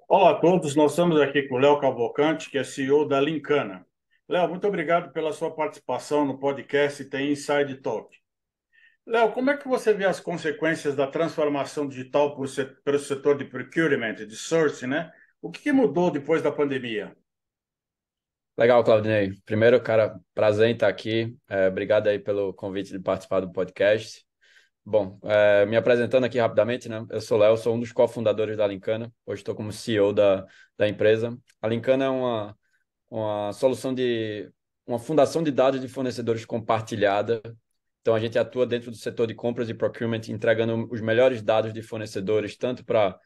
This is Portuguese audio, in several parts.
Olá a todos, nós estamos aqui com o Léo Cavalcante, que é CEO da Lincana. Léo, muito obrigado pela sua participação no podcast Tem Inside Talk. Léo, como é que você vê as consequências da transformação digital pelo setor de procurement, de sourcing, né? O que mudou depois da pandemia? Legal, Claudinei. Primeiro, cara, prazer em estar aqui. Obrigado aí pelo convite de participar do podcast. Bom, me apresentando aqui rapidamente, né? Eu sou Léo, sou um dos cofundadores da Lincana. Hoje estou como CEO da empresa. A Lincana é uma solução uma fundação de dados de fornecedores compartilhada. Então, a gente atua dentro do setor de compras e procurement, entregando os melhores dados de fornecedores, tanto para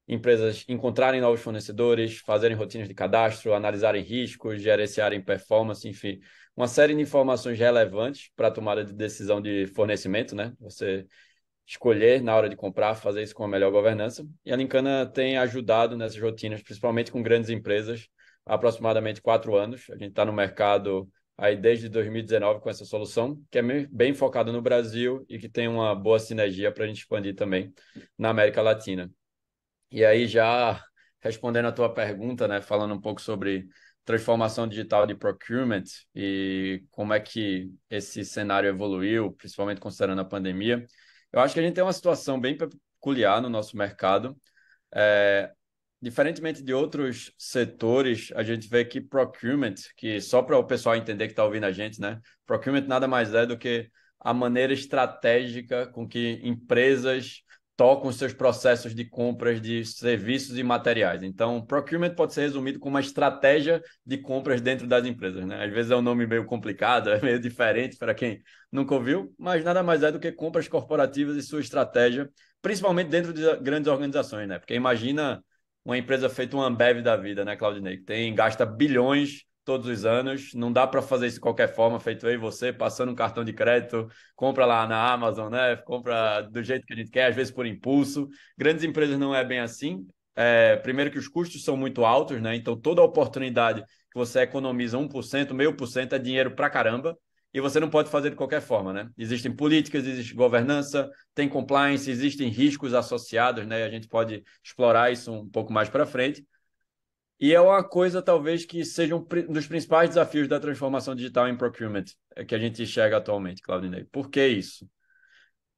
empresas encontrarem novos fornecedores, fazerem rotinas de cadastro, analisarem riscos, gerenciarem performance, enfim, uma série de informações relevantes para a tomada de decisão de fornecimento, né? Você escolher na hora de comprar, fazer isso com a melhor governança. E a Lincana tem ajudado nessas rotinas, principalmente com grandes empresas, há aproximadamente 4 anos. A gente está no mercado aí desde 2019 com essa solução, que é bem focada no Brasil e que tem uma boa sinergia para a gente expandir também na América Latina. E aí, já respondendo a tua pergunta, né, falando um pouco sobre transformação digital de procurement e como é que esse cenário evoluiu, principalmente considerando a pandemia, eu acho que a gente tem uma situação bem peculiar no nosso mercado. É, Diferentemente de outros setores, a gente vê que procurement, que só para o pessoal entender que está ouvindo a gente, né? Procurement nada mais é do que a maneira estratégica com que empresas tocam seus processos de compras de serviços e materiais. Então, procurement pode ser resumido como uma estratégia de compras dentro das empresas, né? Às vezes é um nome meio complicado, é meio diferente para quem nunca ouviu, mas nada mais é do que compras corporativas e sua estratégia, principalmente dentro de grandes organizações, né? Porque imagina uma empresa feita um Ambev da vida, né, Claudinei? Que gasta bilhões todos os anos, não dá para fazer isso de qualquer forma, feito eu e você, passando um cartão de crédito, compra lá na Amazon, né? Compra do jeito que a gente quer, às vezes por impulso. Grandes empresas não é bem assim. Primeiro que os custos são muito altos, né? Então toda oportunidade que você economiza 1%, 0,5% é dinheiro pra caramba. E você não pode fazer de qualquer forma, né? Existem políticas, existe governança, tem compliance, existem riscos associados, né? A gente pode explorar isso um pouco mais para frente. E é uma coisa, talvez, que seja um dos principais desafios da transformação digital em procurement, que a gente enxerga atualmente, Claudinei. Por que isso?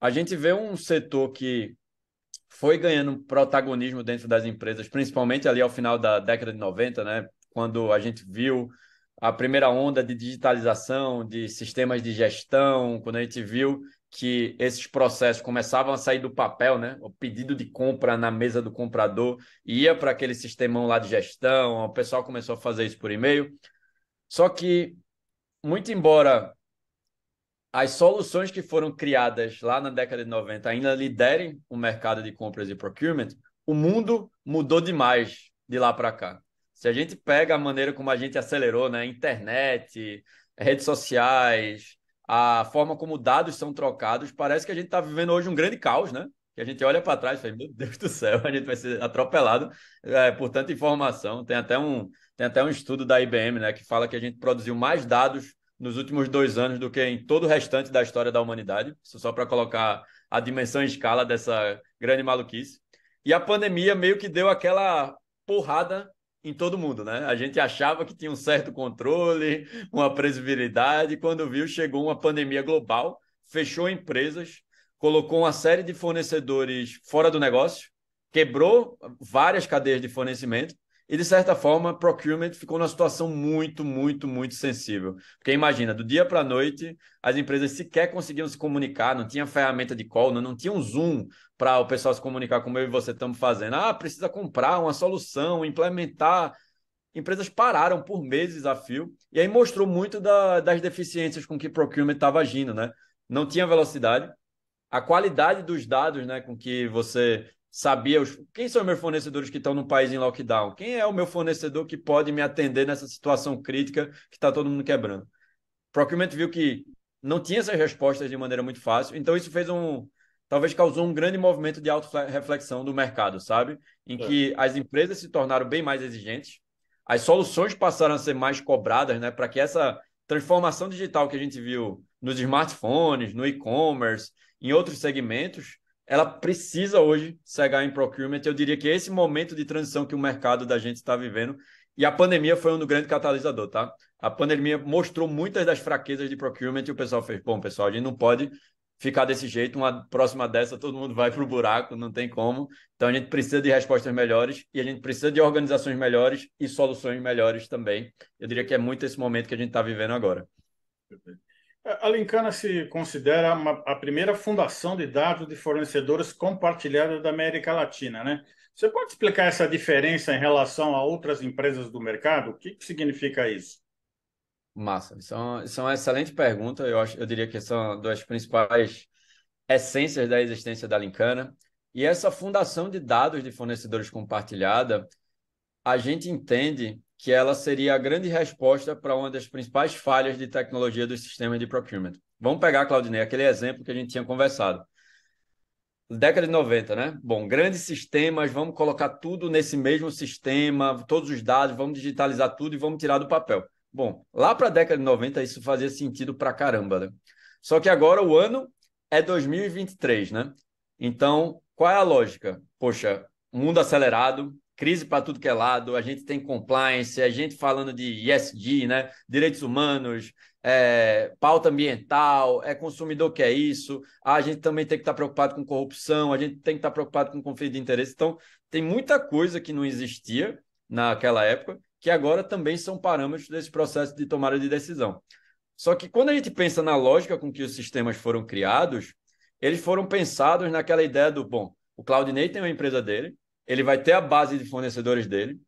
A gente vê um setor que foi ganhando protagonismo dentro das empresas, principalmente ali ao final da década de 90, né? Quando a gente viu a primeira onda de digitalização, de sistemas de gestão, quando a gente viu que esses processos começavam a sair do papel, né? O pedido de compra na mesa do comprador ia para aquele sistemão lá de gestão, o pessoal começou a fazer isso por e-mail. Só que, muito embora as soluções que foram criadas lá na década de 90 ainda liderem o mercado de compras e procurement, o mundo mudou demais de lá para cá. Se a gente pega a maneira como a gente acelerou, né, internet, redes sociais, a forma como dados são trocados, parece que a gente está vivendo hoje um grande caos, né? Que a gente olha para trás e fala, meu Deus do céu, a gente vai ser atropelado por tanta informação. Tem até um estudo da IBM, né, que fala que a gente produziu mais dados nos últimos 2 anos do que em todo o restante da história da humanidade. Isso só para colocar a dimensão e escala dessa grande maluquice. E a pandemia meio que deu aquela porrada em todo mundo, né? A gente achava que tinha um certo controle, uma previsibilidade, quando viu, chegou uma pandemia global, fechou empresas, colocou uma série de fornecedores fora do negócio, quebrou várias cadeias de fornecimento e, de certa forma, procurement ficou numa situação muito, muito, muito sensível. Porque imagina, do dia para a noite, as empresas sequer conseguiam se comunicar, não tinha ferramenta de call, não tinha um Zoom para o pessoal se comunicar como eu e você estamos fazendo. Ah, precisa comprar uma solução, implementar. Empresas pararam por meses a fio, e aí mostrou muito das deficiências com que procurement estava agindo, né? Não tinha velocidade, a qualidade dos dados, né, com que você sabia quem são os meus fornecedores que estão no país em lockdown, quem é o meu fornecedor que pode me atender nessa situação crítica que está todo mundo quebrando. Procurement viu que não tinha essas respostas de maneira muito fácil, então isso talvez causou um grande movimento de auto-reflexão do mercado, sabe? Em É. que as empresas se tornaram bem mais exigentes, as soluções passaram a ser mais cobradas, né, para que essa transformação digital que a gente viu nos smartphones, no e-commerce, em outros segmentos, ela precisa hoje chegar em procurement. Eu diria que esse momento de transição que o mercado da gente está vivendo, e a pandemia foi um grande catalisador, tá? A pandemia mostrou muitas das fraquezas de procurement e o pessoal fez, bom, pessoal, a gente não pode ficar desse jeito, uma próxima dessa todo mundo vai para o buraco, não tem como. Então a gente precisa de respostas melhores e a gente precisa de organizações melhores e soluções melhores também. Eu diria que é muito esse momento que a gente está vivendo agora. A Linkana se considera a primeira fundação de dados de fornecedores compartilhada da América Latina, né? Você pode explicar essa diferença em relação a outras empresas do mercado? O que significa isso? Massa, isso é uma excelente pergunta. Eu diria que são uma das principais essências da existência da Linkana. E essa fundação de dados de fornecedores compartilhada, a gente entende que ela seria a grande resposta para uma das principais falhas de tecnologia dos sistemas de procurement. Vamos pegar, Claudinei, aquele exemplo que a gente tinha conversado. Década de 90, né? Bom, grandes sistemas, vamos colocar tudo nesse mesmo sistema, todos os dados, vamos digitalizar tudo e vamos tirar do papel. Bom, lá para a década de 90 isso fazia sentido para caramba, né? Só que agora o ano é 2023, né? Então, qual é a lógica? Poxa, mundo acelerado, crise para tudo que é lado, a gente tem compliance, a gente falando de ESG, né? Direitos humanos, pauta ambiental, é consumidor que é isso, a gente também tem que estar preocupado com corrupção, a gente tem que estar preocupado com conflito de interesse. Então, tem muita coisa que não existia naquela época, que agora também são parâmetros desse processo de tomada de decisão. Só que quando a gente pensa na lógica com que os sistemas foram criados, eles foram pensados naquela ideia do, bom, o Claudinei tem uma empresa dele, ele vai ter a base de fornecedores dele,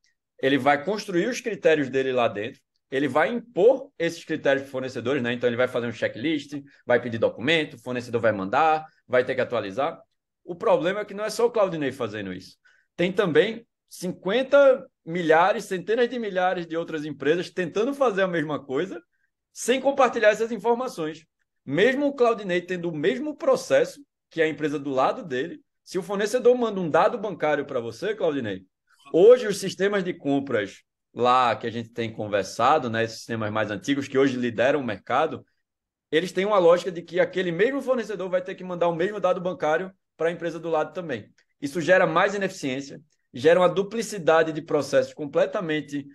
ele vai construir os critérios dele lá dentro, ele vai impor esses critérios para fornecedores, né? Então ele vai fazer um checklist, vai pedir documento, o fornecedor vai mandar, vai ter que atualizar. O problema é que não é só o Claudinei fazendo isso. Tem também 50 milhares, centenas de milhares de outras empresas tentando fazer a mesma coisa, sem compartilhar essas informações. Mesmo o Claudinei tendo o mesmo processo que a empresa do lado dele, se o fornecedor manda um dado bancário para você, Claudinei, hoje os sistemas de compras lá que a gente tem conversado, né, esses sistemas mais antigos que hoje lideram o mercado, eles têm uma lógica de que aquele mesmo fornecedor vai ter que mandar o mesmo dado bancário para a empresa do lado também. Isso gera mais ineficiência, gera uma duplicidade de processos completamente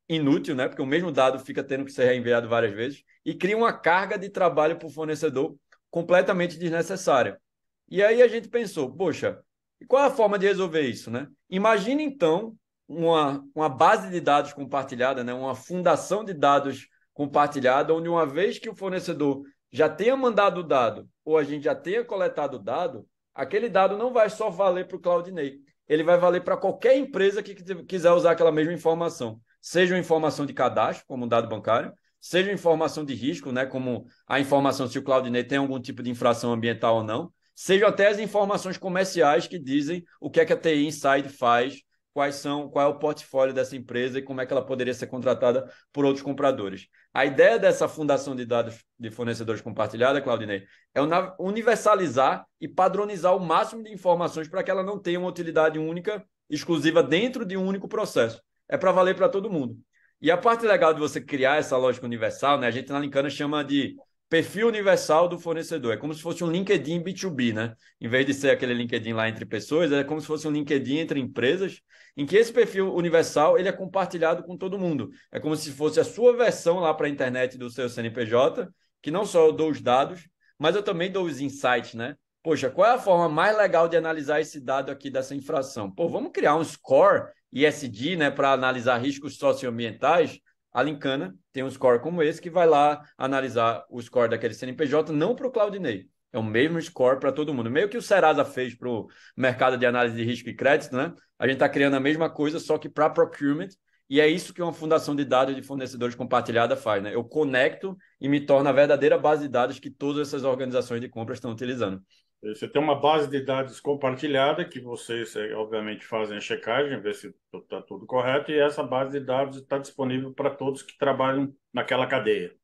inútil, né? Porque o mesmo dado fica tendo que ser reenviado várias vezes e cria uma carga de trabalho para o fornecedor completamente desnecessária. E aí a gente pensou, poxa, qual é a forma de resolver isso, né? Imagine, então, uma base de dados compartilhada, né? Uma fundação de dados compartilhada, onde uma vez que o fornecedor já tenha mandado o dado ou a gente já tenha coletado o dado, aquele dado não vai só valer para o Claudinei, ele vai valer para qualquer empresa que quiser usar aquela mesma informação, seja uma informação de cadastro, como um dado bancário, seja uma informação de risco, né, como a informação se o Claudinei tem algum tipo de infração ambiental ou não, sejam até as informações comerciais que dizem o que é que a TI Inside faz, qual é o portfólio dessa empresa e como é que ela poderia ser contratada por outros compradores. A ideia dessa fundação de dados de fornecedores compartilhada, Claudinei, é universalizar e padronizar o máximo de informações para que ela não tenha uma utilidade única, exclusiva dentro de um único processo. É para valer para todo mundo. E a parte legal de você criar essa lógica universal, né, a gente na Linkana chama de perfil universal do fornecedor. É como se fosse um LinkedIn B2B, né? Em vez de ser aquele LinkedIn lá entre pessoas, é como se fosse um LinkedIn entre empresas, em que esse perfil universal ele é compartilhado com todo mundo. É como se fosse a sua versão lá para a internet do seu CNPJ, que não só eu dou os dados, mas eu também dou os insights, né? Poxa, qual é a forma mais legal de analisar esse dado aqui dessa infração? Pô, vamos criar um score ESG, né, para analisar riscos socioambientais. A Linkana tem um score como esse que vai lá analisar o score daquele CNPJ, não para o Claudinei. É o mesmo score para todo mundo. Meio que o Serasa fez para o mercado de análise de risco e crédito, né? A gente está criando a mesma coisa, só que para procurement, e é isso que uma fundação de dados de fornecedores compartilhada faz, né? Eu conecto e me torno a verdadeira base de dados que todas essas organizações de compras estão utilizando. Você tem uma base de dados compartilhada que vocês, obviamente, fazem a checagem, ver se está tudo correto, e essa base de dados está disponível para todos que trabalham naquela cadeia.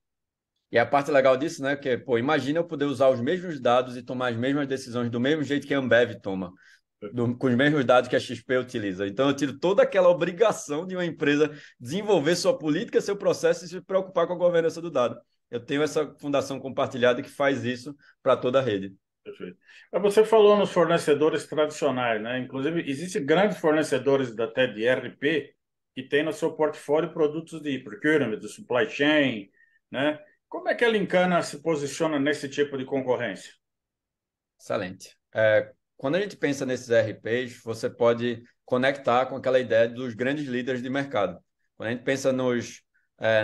E a parte legal disso, né, que, pô, imagina eu poder usar os mesmos dados e tomar as mesmas decisões do mesmo jeito que a Ambev toma, com os mesmos dados que a XP utiliza. Então, eu tiro toda aquela obrigação de uma empresa desenvolver sua política, seu processo e se preocupar com a governança do dado. Eu tenho essa fundação compartilhada que faz isso para toda a rede. Perfeito. Mas você falou nos fornecedores tradicionais, né? Inclusive, existem grandes fornecedores até de ERP que têm no seu portfólio produtos de procurement, de supply chain, né? Como é que a Lincana se posiciona nesse tipo de concorrência? Excelente. Quando a gente pensa nesses RPs, você pode conectar com aquela ideia dos grandes líderes de mercado. Quando a gente pensa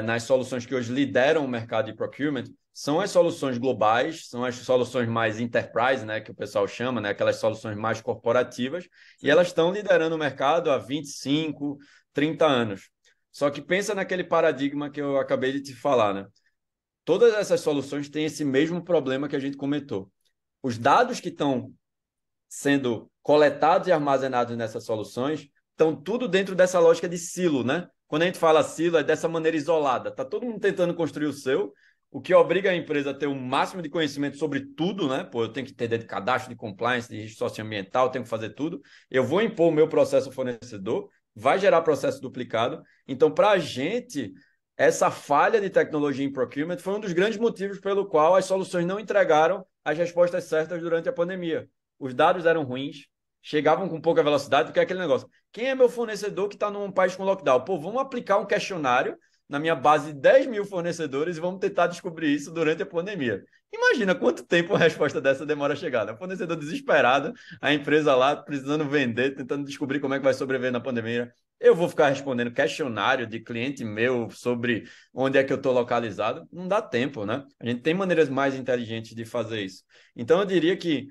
nas soluções que hoje lideram o mercado de procurement, são as soluções globais, são as soluções mais enterprise, né, que o pessoal chama, né, aquelas soluções mais corporativas, e Sim. elas estão liderando o mercado há 25, 30 anos. Só que pensa naquele paradigma que eu acabei de te falar, né? Todas essas soluções têm esse mesmo problema que a gente comentou. Os dados que estão sendo coletados e armazenados nessas soluções estão tudo dentro dessa lógica de silo, né? Quando a gente fala silo, é dessa maneira isolada. Está todo mundo tentando construir o seu, o que obriga a empresa a ter o máximo de conhecimento sobre tudo, né? Pô, eu tenho que ter de cadastro de compliance, de registro socioambiental, tenho que fazer tudo. Eu vou impor o meu processo ao fornecedor, vai gerar processo duplicado. Então, para a gente, essa falha de tecnologia em procurement foi um dos grandes motivos pelo qual as soluções não entregaram as respostas certas durante a pandemia. Os dados eram ruins, chegavam com pouca velocidade, porque é aquele negócio. Quem é meu fornecedor que está num país com lockdown? Pô, vamos aplicar um questionário na minha base de 10 mil fornecedores e vamos tentar descobrir isso durante a pandemia. Imagina quanto tempo a resposta dessa demora a chegar, né? O fornecedor desesperado, a empresa lá precisando vender, tentando descobrir como é que vai sobreviver na pandemia. Eu vou ficar respondendo questionário de cliente meu sobre onde é que eu estou localizado? Não dá tempo, né? A gente tem maneiras mais inteligentes de fazer isso. Então, eu diria que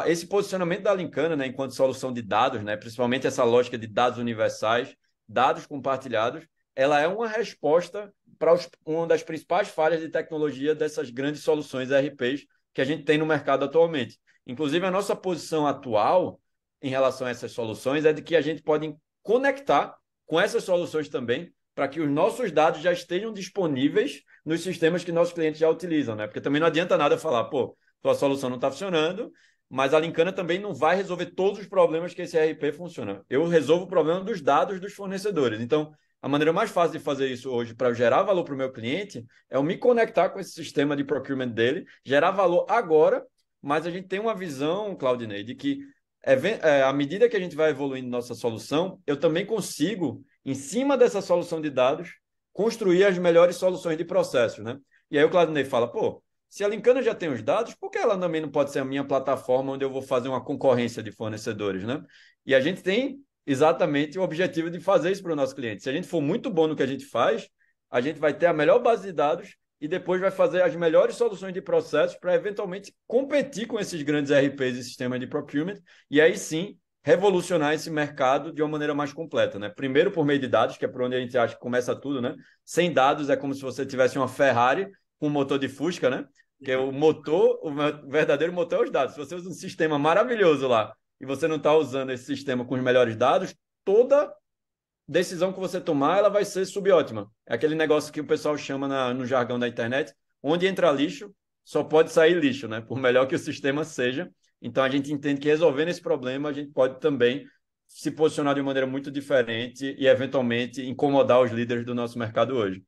esse posicionamento da Lincana, né, enquanto solução de dados, né, principalmente essa lógica de dados universais, dados compartilhados, ela é uma resposta para uma das principais falhas de tecnologia dessas grandes soluções ERPs que a gente tem no mercado atualmente. Inclusive, a nossa posição atual em relação a essas soluções é de que a gente pode conectar com essas soluções também para que os nossos dados já estejam disponíveis nos sistemas que nossos clientes já utilizam, né? Porque também não adianta nada falar, pô, tua solução não está funcionando, mas a Lincana também não vai resolver todos os problemas que esse ERP funciona. Eu resolvo o problema dos dados dos fornecedores. Então, a maneira mais fácil de fazer isso hoje para gerar valor para o meu cliente é eu me conectar com esse sistema de procurement dele, gerar valor agora, mas a gente tem uma visão, Claudinei, de que à medida que a gente vai evoluindo nossa solução, eu também consigo, em cima dessa solução de dados, construir as melhores soluções de processos, né? E aí o Claudinei fala, pô, se a Lincana já tem os dados, por que ela também não pode ser a minha plataforma onde eu vou fazer uma concorrência de fornecedores, né? E a gente tem exatamente o objetivo de fazer isso para o nosso cliente. Se a gente for muito bom no que a gente faz, a gente vai ter a melhor base de dados e depois vai fazer as melhores soluções de processos para eventualmente competir com esses grandes RPs e sistemas de procurement e aí sim revolucionar esse mercado de uma maneira mais completa, né? Primeiro por meio de dados, que é por onde a gente acha que começa tudo, né? Sem dados é como se você tivesse uma Ferrari com um motor de Fusca, né? Porque o motor, o verdadeiro motor é os dados. Se você usa um sistema maravilhoso lá e você não está usando esse sistema com os melhores dados, toda decisão que você tomar, ela vai ser subótima. É aquele negócio que o pessoal chama no jargão da internet, onde entra lixo, só pode sair lixo, né? Por melhor que o sistema seja. Então, a gente entende que resolvendo esse problema, a gente pode também se posicionar de uma maneira muito diferente e, eventualmente, incomodar os líderes do nosso mercado hoje.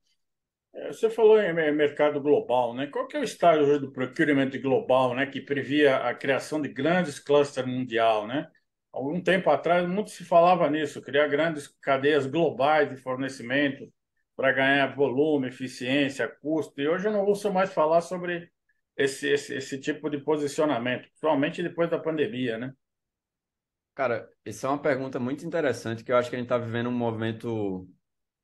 Você falou em mercado global, né? Qual que é o estágio hoje do procurement global, né? Que previa a criação de grandes clusters mundial, né? Algum tempo atrás, muito se falava nisso, criar grandes cadeias globais de fornecimento para ganhar volume, eficiência, custo. E hoje eu não ouço mais falar sobre esse tipo de posicionamento, principalmente depois da pandemia, né? Cara, essa é uma pergunta muito interessante que eu acho que a gente está vivendo um movimento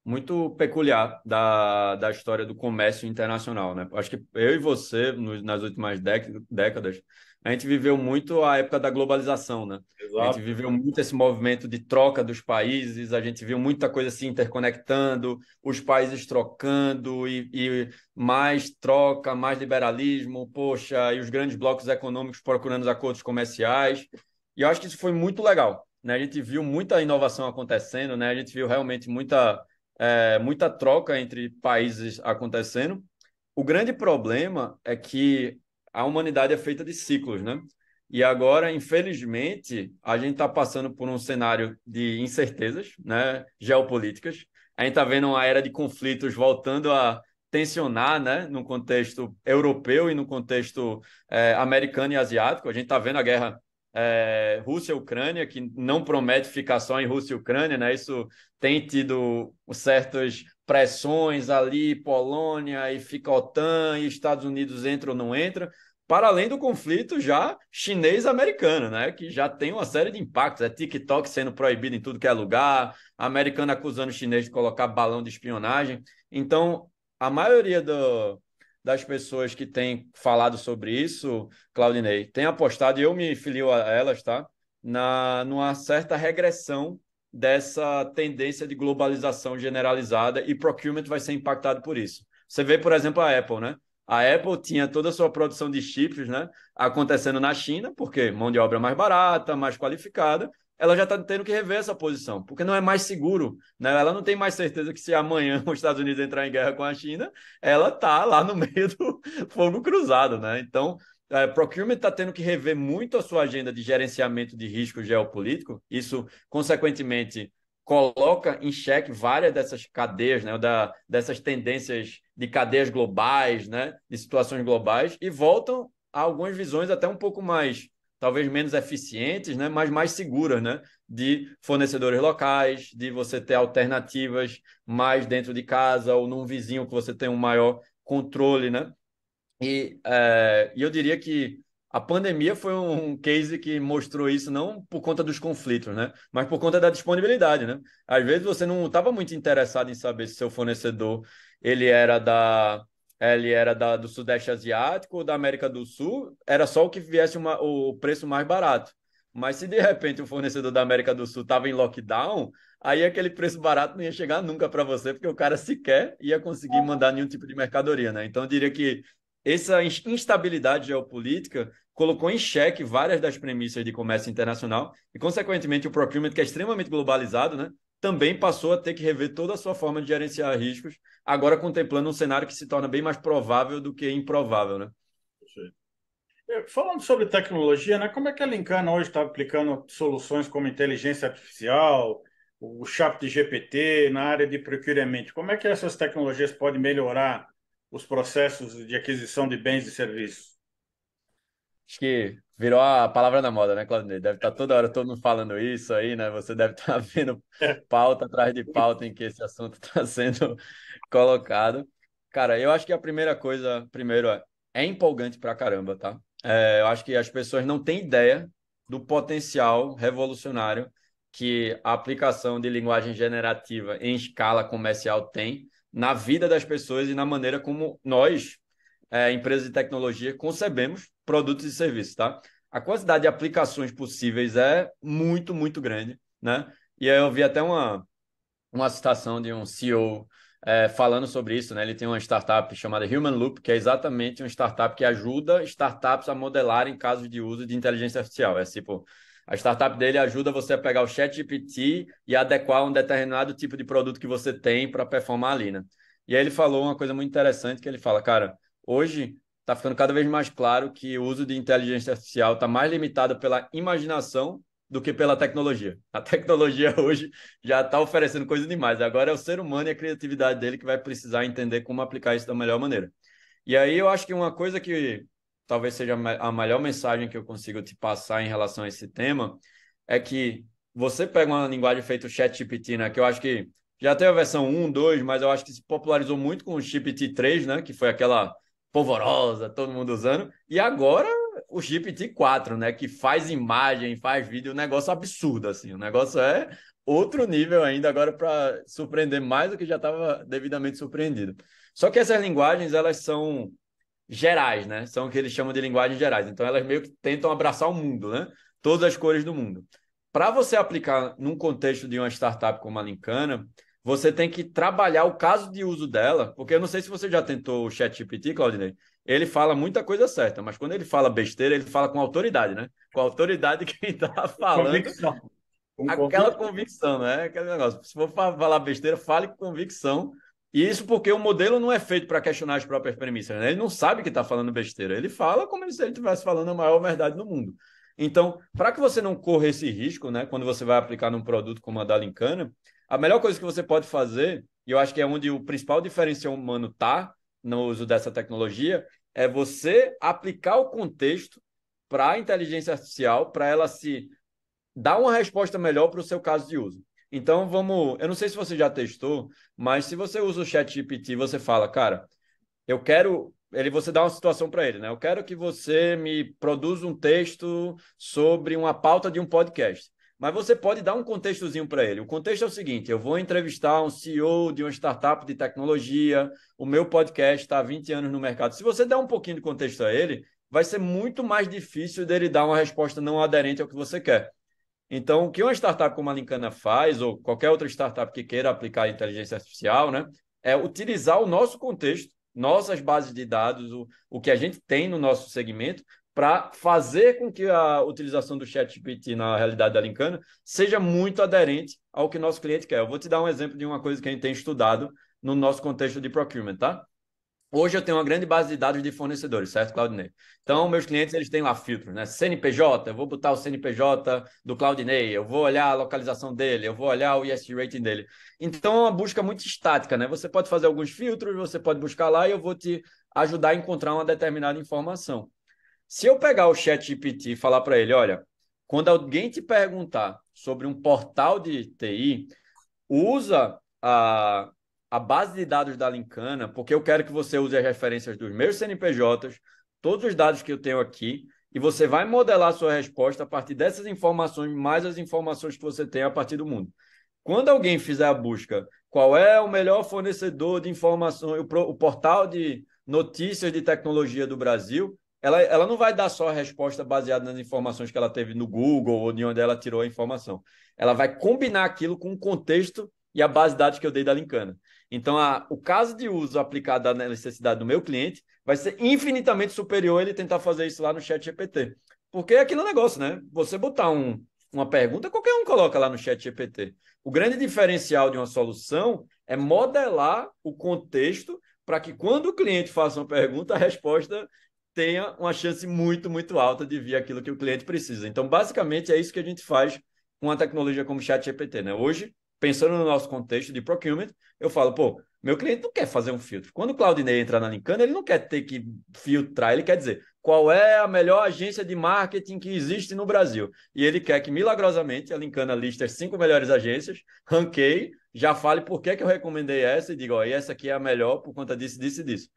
muito peculiar da história do comércio internacional, né? Acho que eu e você, nas últimas décadas, a gente viveu muito a época da globalização, né? A gente Exato. viveu muito esse movimento de troca dos países, a gente viu muita coisa se interconectando, os países trocando e mais troca, mais liberalismo, poxa, e os grandes blocos econômicos procurando os acordos comerciais. E eu acho que isso foi muito legal, né? A gente viu muita inovação acontecendo, né? A gente viu realmente muita troca entre países acontecendo. O grande problema é que a humanidade é feita de ciclos, né? E agora, infelizmente, a gente está passando por um cenário de incertezas, né, geopolíticas. A gente está vendo uma era de conflitos voltando a tensionar, né, no contexto europeu e no contexto americano e asiático. A gente está vendo a guerra Rússia-Ucrânia, que não promete ficar só em Rússia e Ucrânia, né? Isso tem tido certas pressões ali, Polônia, e fica a OTAN, e Estados Unidos entra ou não entra, para além do conflito já chinês-americano, né? Que já tem uma série de impactos. É TikTok sendo proibido em tudo que é lugar, americano acusando o chinês de colocar balão de espionagem. Então, a maioria das pessoas que têm falado sobre isso, Claudinei, tem apostado, e eu me filio a elas, tá? Numa certa regressão dessa tendência de globalização generalizada, e procurement vai ser impactado por isso. Você vê, por exemplo, a Apple, né? A Apple tinha toda a sua produção de chips, né, acontecendo na China, porque mão de obra mais barata, mais qualificada. Ela já está tendo que rever essa posição, porque não é mais seguro, né? Ela não tem mais certeza que se amanhã os Estados Unidos entrar em guerra com a China, ela está lá no meio do fogo cruzado, né? Então, procurement está tendo que rever muito a sua agenda de gerenciamento de risco geopolítico. Isso, consequentemente, coloca em xeque várias dessas cadeias, né, dessas tendências de cadeias globais, né, de situações globais, e voltam a algumas visões até um pouco mais, talvez menos eficientes, né, mas mais seguras, né, de fornecedores locais, de você ter alternativas mais dentro de casa ou num vizinho que você tem um maior controle, né? E eu diria que a pandemia foi um case que mostrou isso não por conta dos conflitos, né? Mas por conta da disponibilidade, né? Às vezes você não estava muito interessado em saber se seu fornecedor ele era do Sudeste Asiático ou da América do Sul, era só o que viesse o preço mais barato. Mas se de repente o fornecedor da América do Sul estava em lockdown, aí aquele preço barato não ia chegar nunca para você, porque o cara sequer ia conseguir mandar nenhum tipo de mercadoria, né? Então eu diria que essa instabilidade geopolítica colocou em xeque várias das premissas de comércio internacional e, consequentemente, o procurement, que é extremamente globalizado, né, também passou a ter que rever toda a sua forma de gerenciar riscos, agora contemplando um cenário que se torna bem mais provável do que improvável, né? Falando sobre tecnologia, né, como é que a Lincana hoje está aplicando soluções como inteligência artificial, o chat GPT na área de procurement? Como é que essas tecnologias podem melhorar os processos de aquisição de bens e serviços? Acho que virou a palavra da moda, né, Claudinei? Deve estar toda hora todo mundo falando isso aí, né? Você deve estar vendo É, pauta atrás de pauta em que esse assunto está sendo colocado. Cara, eu acho que a primeira coisa, primeiro, é empolgante pra caramba, tá? Eu acho que as pessoas não têm ideia do potencial revolucionário que a aplicação de linguagem generativa em escala comercial tem na vida das pessoas e na maneira como nós, empresas de tecnologia, concebemos produtos e serviços, tá? A quantidade de aplicações possíveis é muito, muito grande, né? E aí eu vi até uma citação de um CEO falando sobre isso, né? Ele tem uma startup chamada Human Loop, que é exatamente uma startup que ajuda startups a modelarem casos de uso de inteligência artificial. É tipo, a startup dele ajuda você a pegar o ChatGPT e adequar um determinado tipo de produto que você tem para performar ali, né? E aí ele falou uma coisa muito interessante, que ele fala, cara, hoje está ficando cada vez mais claro que o uso de inteligência artificial está mais limitado pela imaginação do que pela tecnologia. A tecnologia hoje já está oferecendo coisa demais. Agora é o ser humano e a criatividade dele que vai precisar entender como aplicar isso da melhor maneira. E aí eu acho que uma coisa que talvez seja a melhor mensagem que eu consigo te passar em relação a esse tema é que você pega uma linguagem feita o ChatGPT, né, que eu acho que já tem a versão 1, 2, mas eu acho que se popularizou muito com o GPT-3, né, que foi aquela polvorosa, todo mundo usando, e agora o GPT-4, né, que faz imagem, faz vídeo, um negócio absurdo, assim, o negócio é outro nível ainda agora para surpreender mais do que já estava devidamente surpreendido. Só que essas linguagens, elas são gerais, né? São o que eles chamam de linguagens gerais. Então, elas meio que tentam abraçar o mundo, né? Todas as cores do mundo. Para você aplicar num contexto de uma startup como a Lincana, você tem que trabalhar o caso de uso dela, porque eu não sei se você já tentou o ChatGPT, Claudinei, ele fala muita coisa certa, mas quando ele fala besteira, ele fala com autoridade, né? Com a autoridade de quem está falando convicção. Com aquela convicção. convicção, né? Aquele negócio. Se for falar besteira, fale com convicção. E isso porque o modelo não é feito para questionar as próprias premissas, né? Ele não sabe que está falando besteira. Ele fala como se ele estivesse falando a maior verdade do mundo. Então, para que você não corra esse risco, né, quando você vai aplicar num produto como a da Lincana, a melhor coisa que você pode fazer, e eu acho que é onde o principal diferencial humano está, no uso dessa tecnologia é você aplicar o contexto para a inteligência artificial, para ela se dar uma resposta melhor para o seu caso de uso. Então, vamos. Eu não sei se você já testou, mas se você usa o ChatGPT, você fala, cara, eu quero. Você dá uma situação para ele, né? Eu quero que você me produza um texto sobre uma pauta de um podcast. Mas você pode dar um contextozinho para ele. O contexto é o seguinte: eu vou entrevistar um CEO de uma startup de tecnologia, o meu podcast está há 20 anos no mercado. Se você der um pouquinho de contexto a ele, vai ser muito mais difícil dele dar uma resposta não aderente ao que você quer. Então, o que uma startup como a Lincana faz, ou qualquer outra startup que queira aplicar a inteligência artificial, né, é utilizar o nosso contexto, nossas bases de dados, o que a gente tem no nosso segmento, para fazer com que a utilização do ChatGPT na realidade da Lincana seja muito aderente ao que nosso cliente quer. Eu vou te dar um exemplo de uma coisa que a gente tem estudado no nosso contexto de procurement, tá? Hoje eu tenho uma grande base de dados de fornecedores, certo, Claudinei? Então, meus clientes, eles têm lá filtros, né? CNPJ, eu vou botar o CNPJ do Claudinei, eu vou olhar a localização dele, eu vou olhar o ESG rating dele. Então, é uma busca muito estática, né? Você pode fazer alguns filtros, você pode buscar lá e eu vou te ajudar a encontrar uma determinada informação. Se eu pegar o ChatGPT e falar para ele, olha, quando alguém te perguntar sobre um portal de TI, usa a base de dados da Lincana, porque eu quero que você use as referências dos meus CNPJs, todos os dados que eu tenho aqui, e você vai modelar a sua resposta a partir dessas informações, mais as informações que você tem a partir do mundo. Quando alguém fizer a busca, qual é o melhor fornecedor de informações, o portal de notícias de tecnologia do Brasil, ela não vai dar só a resposta baseada nas informações que ela teve no Google ou de onde ela tirou a informação. Ela vai combinar aquilo com o contexto e a base de dados que eu dei da Lincana. Então, o caso de uso aplicado à necessidade do meu cliente vai ser infinitamente superior a ele tentar fazer isso lá no chat GPT. Porque é aquele negócio, né? Você botar uma pergunta, qualquer um coloca lá no chat GPT. O grande diferencial de uma solução é modelar o contexto para que quando o cliente faça uma pergunta, a resposta tenha uma chance muito, muito alta de vir aquilo que o cliente precisa. Então, basicamente, é isso que a gente faz com uma tecnologia como o ChatGPT, né? Hoje, pensando no nosso contexto de procurement, eu falo, pô, meu cliente não quer fazer um filtro. Quando o Claudinei entrar na Lincana, ele não quer ter que filtrar, ele quer dizer qual é a melhor agência de marketing que existe no Brasil. E ele quer que, milagrosamente, a Lincana liste as 5 melhores agências, ranqueie, já fale por que eu recomendei essa e diga, ó, e essa aqui é a melhor por conta disso, disso e disso.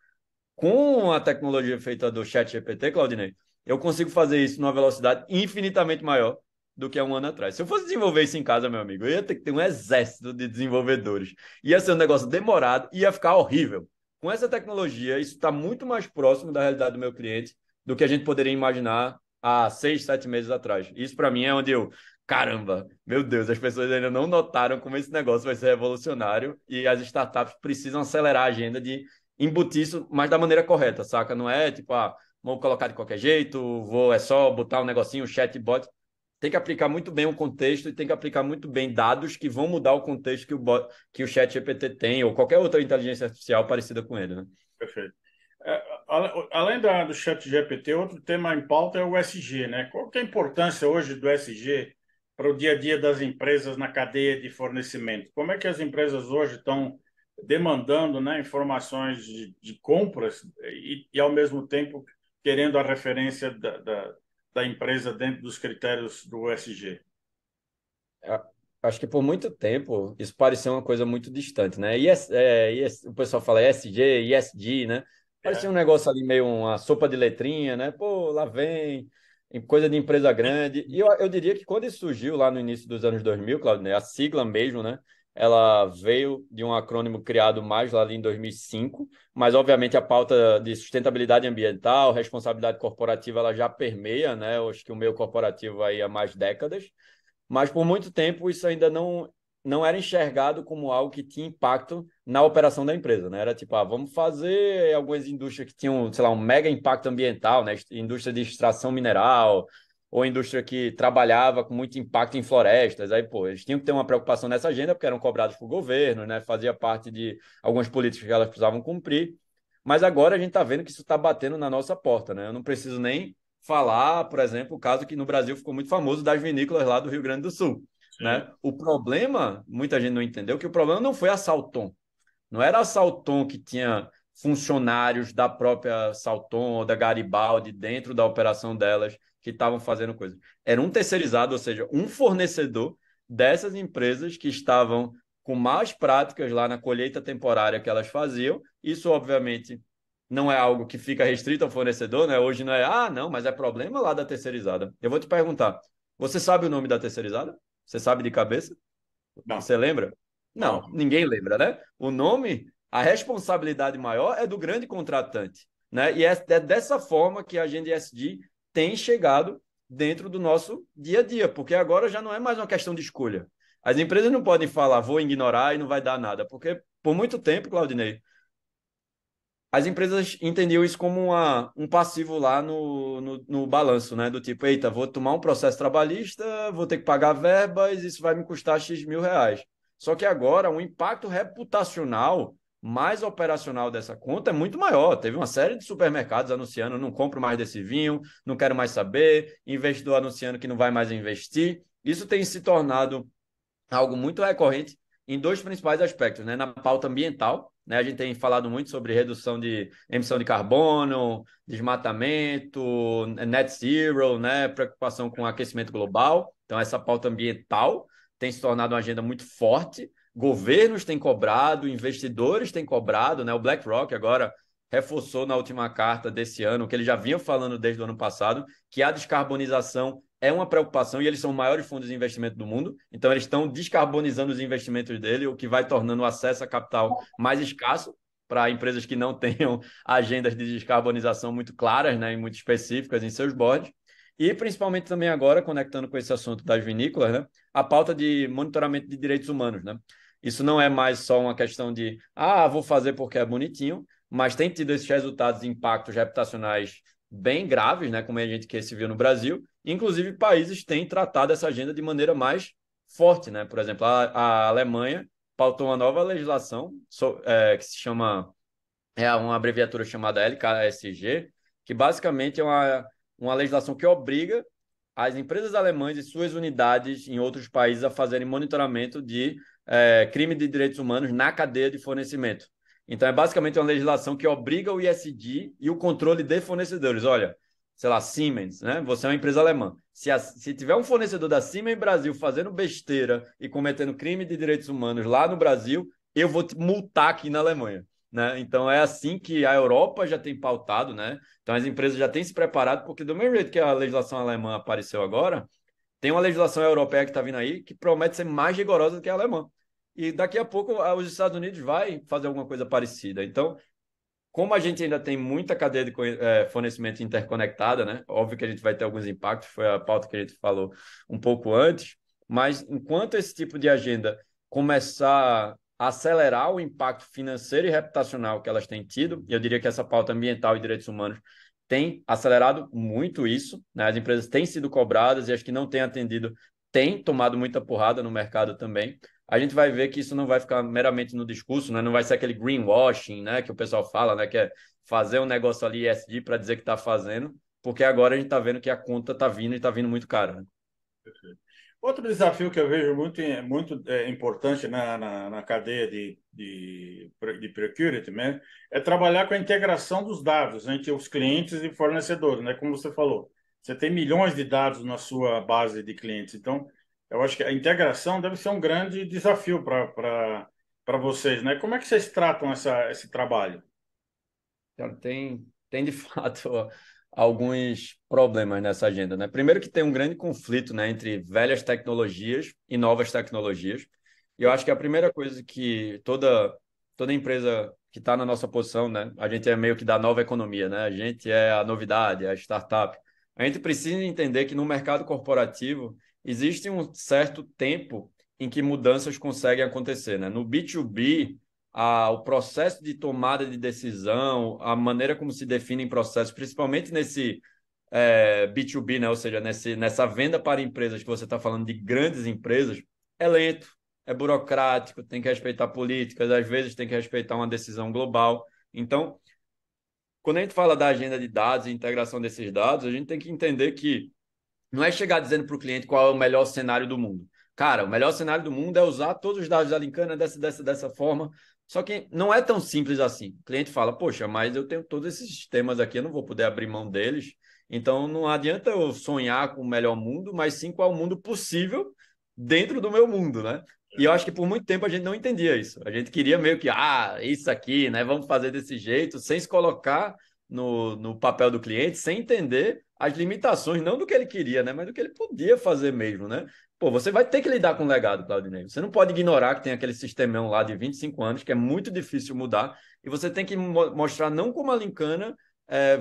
Com a tecnologia feita do ChatGPT, Claudinei, eu consigo fazer isso numa velocidade infinitamente maior do que há um ano atrás. Se eu fosse desenvolver isso em casa, meu amigo, eu ia ter que ter um exército de desenvolvedores. Ia ser um negócio demorado, ia ficar horrível. Com essa tecnologia, isso está muito mais próximo da realidade do meu cliente do que a gente poderia imaginar há 6, 7 meses atrás. Isso, para mim, é onde caramba, meu Deus, as pessoas ainda não notaram como esse negócio vai ser revolucionário e as startups precisam acelerar a agenda de embutir isso, mas da maneira correta, saca? Não é tipo, vou colocar de qualquer jeito, é só botar um negocinho, um chatbot. Tem que aplicar muito bem o contexto e tem que aplicar muito bem dados que vão mudar o contexto que o chat GPT tem ou qualquer outra inteligência artificial parecida com ele, né? Perfeito. Além do chat GPT, outro tema em pauta é o SG, né? Qual que é a importância hoje do SG para o dia a dia das empresas na cadeia de fornecimento? Como é que as empresas hoje estão demandando, né, informações de compras ao mesmo tempo, querendo a referência da empresa dentro dos critérios do SG? Acho que por muito tempo isso parecia uma coisa muito distante, né? O pessoal fala ESG, ESG, né? Parecia É. um negócio ali meio uma sopa de letrinha, né? Pô, lá vem, coisa de empresa grande. E eu diria que quando isso surgiu lá no início dos anos 2000, Claudio, né? A sigla mesmo, né? Ela veio de um acrônimo criado mais lá ali em 2005, mas obviamente a pauta de sustentabilidade ambiental, responsabilidade corporativa, ela já permeia, né? Eu acho que o meio corporativo aí há mais décadas. Mas por muito tempo isso ainda não era enxergado como algo que tinha impacto na operação da empresa, né? Era tipo, vamos fazer algumas indústrias que tinham, sei lá, um mega impacto ambiental, né? Indústria de extração mineral, ou indústria que trabalhava com muito impacto em florestas. Aí, pô, eles tinham que ter uma preocupação nessa agenda, porque eram cobrados por governo, né? Fazia parte de algumas políticas que elas precisavam cumprir. Mas agora a gente está vendo que isso está batendo na nossa porta, né? Eu não preciso nem falar, por exemplo, o caso que no Brasil ficou muito famoso das vinícolas lá do Rio Grande do Sul, Sim. né? O problema, muita gente não entendeu, que o problema não foi a Salton. Não era a Salton que tinha funcionários da própria Salton ou da Garibaldi dentro da operação delas que estavam fazendo coisas. Era um terceirizado, ou seja, um fornecedor dessas empresas que estavam com más práticas lá na colheita temporária que elas faziam. Isso, obviamente, não é algo que fica restrito ao fornecedor, né? Hoje não é, não, mas é problema lá da terceirizada. Eu vou te perguntar, você sabe o nome da terceirizada? Você sabe de cabeça? Não, Você lembra? não. Não, ninguém lembra, né? O nome, a responsabilidade maior é do grande contratante, né? E é dessa forma que a agenda ESG tem chegado dentro do nosso dia a dia, porque agora já não é mais uma questão de escolha. As empresas não podem falar, vou ignorar e não vai dar nada, porque por muito tempo, Claudinei, as empresas entendiam isso como um passivo lá no balanço, né? Do tipo, eita, vou tomar um processo trabalhista, vou ter que pagar verbas, isso vai me custar X mil reais. Só que agora o impacto reputacional mais operacional dessa conta é muito maior. Teve uma série de supermercados anunciando, não compro mais desse vinho, não quero mais saber, investidor anunciando que não vai mais investir. Isso tem se tornado algo muito recorrente em dois principais aspectos, né? Na pauta ambiental, né? A gente tem falado muito sobre redução de emissão de carbono, desmatamento, net zero, né? Preocupação com o aquecimento global. Então, essa pauta ambiental tem se tornado uma agenda muito forte. Governos têm cobrado, investidores têm cobrado, né? O BlackRock agora reforçou na última carta desse ano, que ele já vinha falando desde o ano passado, que a descarbonização é uma preocupação e eles são os maiores fundos de investimento do mundo, então eles estão descarbonizando os investimentos dele, o que vai tornando o acesso a capital mais escasso para empresas que não tenham agendas de descarbonização muito claras, né, e muito específicas em seus boards. E principalmente também agora, conectando com esse assunto das vinícolas, né, a pauta de monitoramento de direitos humanos, né? Isso não é mais só uma questão de, vou fazer porque é bonitinho, mas tem tido esses resultados e impactos reputacionais bem graves, né, como a gente que se viu no Brasil. Inclusive, países têm tratado essa agenda de maneira mais forte, né? Por exemplo, a Alemanha pautou uma nova legislação que se chama, uma abreviatura chamada LKSG, que basicamente é uma legislação que obriga as empresas alemãs e suas unidades em outros países a fazerem monitoramento de crime de direitos humanos na cadeia de fornecimento. Então, é basicamente uma legislação que obriga o ISD e o controle de fornecedores. Olha, sei lá, Siemens, né? Você é uma empresa alemã. Se tiver um fornecedor da Siemens Brasil fazendo besteira e cometendo crime de direitos humanos lá no Brasil, eu vou te multar aqui na Alemanha. Né? Então, é assim que a Europa já tem pautado, né? Então, as empresas já têm se preparado, porque do mesmo jeito que a legislação alemã apareceu agora, tem uma legislação europeia que está vindo aí que promete ser mais rigorosa do que a alemã. E daqui a pouco os Estados Unidos vai fazer alguma coisa parecida. Então, como a gente ainda tem muita cadeia de fornecimento interconectada, né? Óbvio que a gente vai ter alguns impactos, foi a pauta que a gente falou um pouco antes, mas enquanto esse tipo de agenda começar a acelerar o impacto financeiro e reputacional que elas têm tido, e eu diria que essa pauta ambiental e direitos humanos tem acelerado muito isso, né? As empresas têm sido cobradas e as que não têm atendido têm tomado muita porrada no mercado também. A gente vai ver que isso não vai ficar meramente no discurso, né? Não vai ser aquele greenwashing, né? Que o pessoal fala, né? Que é fazer um negócio ali ESG para dizer que está fazendo, porque agora a gente está vendo que a conta está vindo e está vindo muito cara. Né? Outro desafio que eu vejo muito importante na cadeia de procurement, né, é trabalhar com a integração dos dados entre os clientes e fornecedores, né? Como você falou, você tem milhões de dados na sua base de clientes, então eu acho que a integração deve ser um grande desafio para vocês, né? Como é que vocês tratam esse trabalho? Então, tem de fato alguns problemas nessa agenda, né? Primeiro que tem um grande conflito, né, entre velhas tecnologias e novas tecnologias. E eu acho que a primeira coisa que toda empresa que está na nossa posição, né, a gente é meio que da nova economia, né? A gente é a novidade, é a startup. A gente precisa entender que no mercado corporativo existe um certo tempo em que mudanças conseguem acontecer, né? No B2B, o processo de tomada de decisão, a maneira como se definem processos, principalmente nesse B2B, né? Ou seja, nessa venda para empresas que você está falando de grandes empresas, é lento, é burocrático, tem que respeitar políticas, às vezes tem que respeitar uma decisão global. Então, quando a gente fala da agenda de dados e integração desses dados, a gente tem que entender que não é chegar dizendo para o cliente qual é o melhor cenário do mundo. cara, o melhor cenário do mundo é usar todos os dados da Lincana dessa forma. Só que não é tão simples assim. O cliente fala, poxa, mas eu tenho todos esses sistemas aqui, eu não vou poder abrir mão deles. Então não adianta eu sonhar com o melhor mundo, mas sim qual é o mundo possível dentro do meu mundo, né? E eu acho que por muito tempo a gente não entendia isso. A gente queria meio que, isso aqui, né? Vamos fazer desse jeito, sem se colocar no papel do cliente, sem entender as limitações, não do que ele queria, né? Mas do que ele podia fazer mesmo, né? Pô, você vai ter que lidar com o legado, Claudinei. Você não pode ignorar que tem aquele sistemão lá de 25 anos, que é muito difícil mudar, e você tem que mostrar não como a Lincana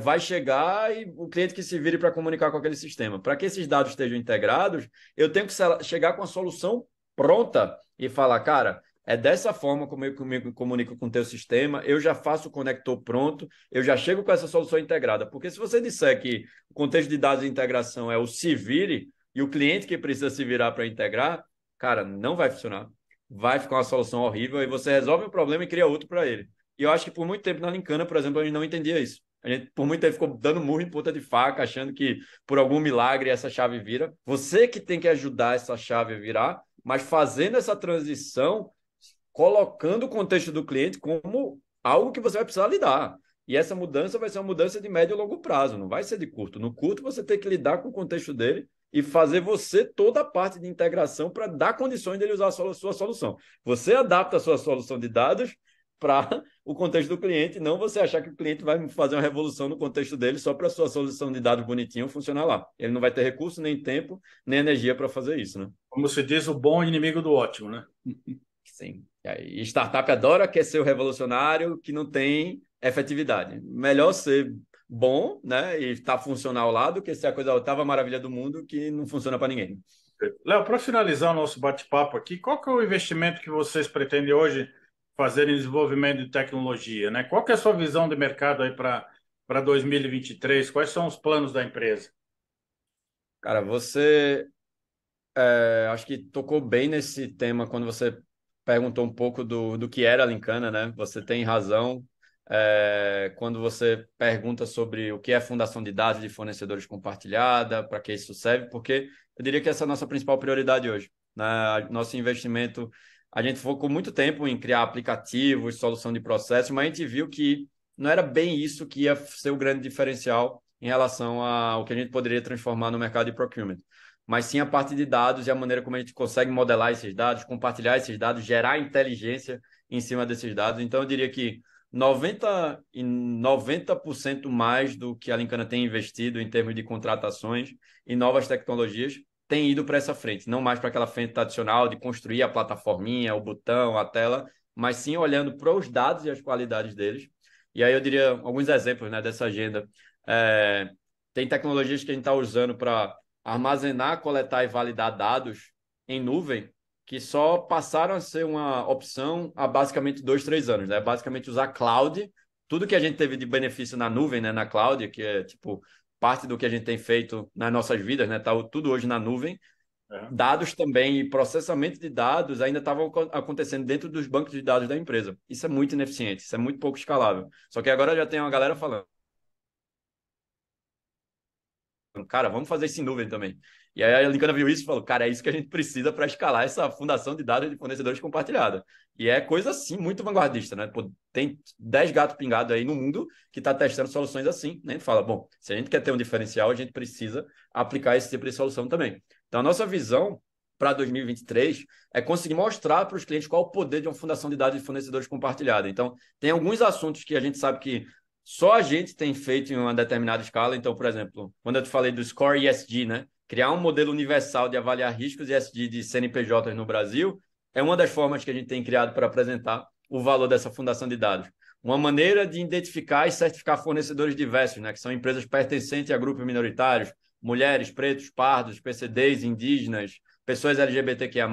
vai chegar e o cliente que se vire para comunicar com aquele sistema. Para que esses dados estejam integrados, eu tenho que chegar com a solução pronta e falar, cara, é dessa forma como eu me comunico com o teu sistema, eu já faço o conector pronto, eu já chego com essa solução integrada. Porque se você disser que o contexto de dados de integração é o se vire, e o cliente que precisa se virar para integrar, cara, não vai funcionar. Vai ficar uma solução horrível e você resolve o problema e cria outro para ele. E eu acho que por muito tempo na Lincana, por exemplo, a gente não entendia isso. A gente, por muito tempo, ficou dando murro em ponta de faca, achando que por algum milagre essa chave vira. Você que tem que ajudar essa chave a virar, mas fazendo essa transição, colocando o contexto do cliente como algo que você vai precisar lidar. E essa mudança vai ser uma mudança de médio e longo prazo, não vai ser de curto. No curto, você tem que lidar com o contexto dele e fazer você toda a parte de integração para dar condições dele usar a sua solução. Você adapta a sua solução de dados para o contexto do cliente, não você achar que o cliente vai fazer uma revolução no contexto dele só para a sua solução de dados bonitinho funcionar lá. Ele não vai ter recurso, nem tempo, nem energia para fazer isso, né? Como se diz, o bom inimigo do ótimo, né? Sim. E startup adora quer ser o revolucionário que não tem efetividade. Melhor ser bom, né, e estar funcional lá do que ser a coisa a oitava maravilha do mundo que não funciona para ninguém. Léo, para finalizar o nosso bate-papo aqui, qual que é o investimento que vocês pretendem hoje fazer em desenvolvimento de tecnologia, né? Qual que é a sua visão de mercado aí para 2023? Quais são os planos da empresa? Cara, você acho que tocou bem nesse tema quando você perguntou um pouco do que era a Lincana, né? Você tem razão quando você pergunta sobre o que é fundação de dados de fornecedores compartilhada, para que isso serve, porque eu diria que essa é a nossa principal prioridade hoje. Né? Nosso investimento, a gente focou muito tempo em criar aplicativos, solução de processos, mas a gente viu que não era bem isso que ia ser o grande diferencial em relação ao que a gente poderia transformar no mercado de procurement, mas sim a parte de dados e a maneira como a gente consegue modelar esses dados, compartilhar esses dados, gerar inteligência em cima desses dados. Então, eu diria que 90% mais do que a Lincana tem investido em termos de contratações e novas tecnologias tem ido para essa frente, não mais para aquela frente tradicional de construir a plataforminha, o botão, a tela, mas sim olhando para os dados e as qualidades deles. E aí eu diria alguns exemplos, né, dessa agenda. Tem tecnologias que a gente está usando para armazenar, coletar e validar dados em nuvem que só passaram a ser uma opção há basicamente 2, 3 anos, né? Basicamente usar cloud, tudo que a gente teve de benefício na nuvem, né? Na cloud, que é tipo parte do que a gente tem feito nas nossas vidas, né? Tá tudo hoje na nuvem. É. Dados também e processamento de dados ainda estavam acontecendo dentro dos bancos de dados da empresa. Isso é muito ineficiente, isso é muito pouco escalável. Só que agora já tem uma galera falando, cara, vamos fazer isso em nuvem também. E aí a Lincana viu isso e falou, cara, é isso que a gente precisa para escalar essa fundação de dados de fornecedores compartilhada. E é coisa assim muito vanguardista, né? Pô, tem 10 gatos pingados aí no mundo que está testando soluções assim, né? A gente fala, bom, se a gente quer ter um diferencial, a gente precisa aplicar esse tipo de solução também. Então, a nossa visão para 2023 é conseguir mostrar para os clientes qual o poder de uma fundação de dados de fornecedores compartilhada. Então, tem alguns assuntos que a gente sabe que só a gente tem feito em uma determinada escala. Então, por exemplo, quando eu te falei do Score ESG, né? Criar um modelo universal de avaliar riscos ESG de CNPJs no Brasil é uma das formas que a gente tem criado para apresentar o valor dessa fundação de dados. Uma maneira de identificar e certificar fornecedores diversos, né? Que são empresas pertencentes a grupos minoritários, mulheres, pretos, pardos, PCDs, indígenas, pessoas LGBTQIA+.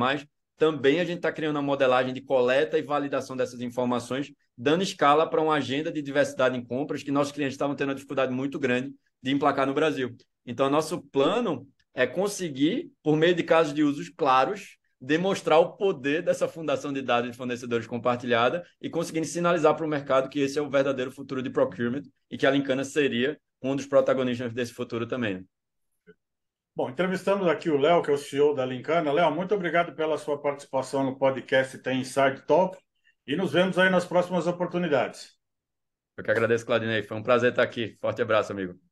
Também a gente está criando uma modelagem de coleta e validação dessas informações, dando escala para uma agenda de diversidade em compras que nossos clientes estavam tendo uma dificuldade muito grande de emplacar no Brasil. Então, nosso plano é conseguir, por meio de casos de usos claros, demonstrar o poder dessa fundação de dados de fornecedores compartilhada e conseguir sinalizar para o mercado que esse é o verdadeiro futuro de procurement e que a Lincana seria um dos protagonistas desse futuro também. Bom, entrevistamos aqui o Léo, que é o CEO da Lincana. Léo, muito obrigado pela sua participação no podcast Tem Inside Talk e nos vemos aí nas próximas oportunidades. Eu que agradeço, Claudinei. Foi um prazer estar aqui. Forte abraço, amigo.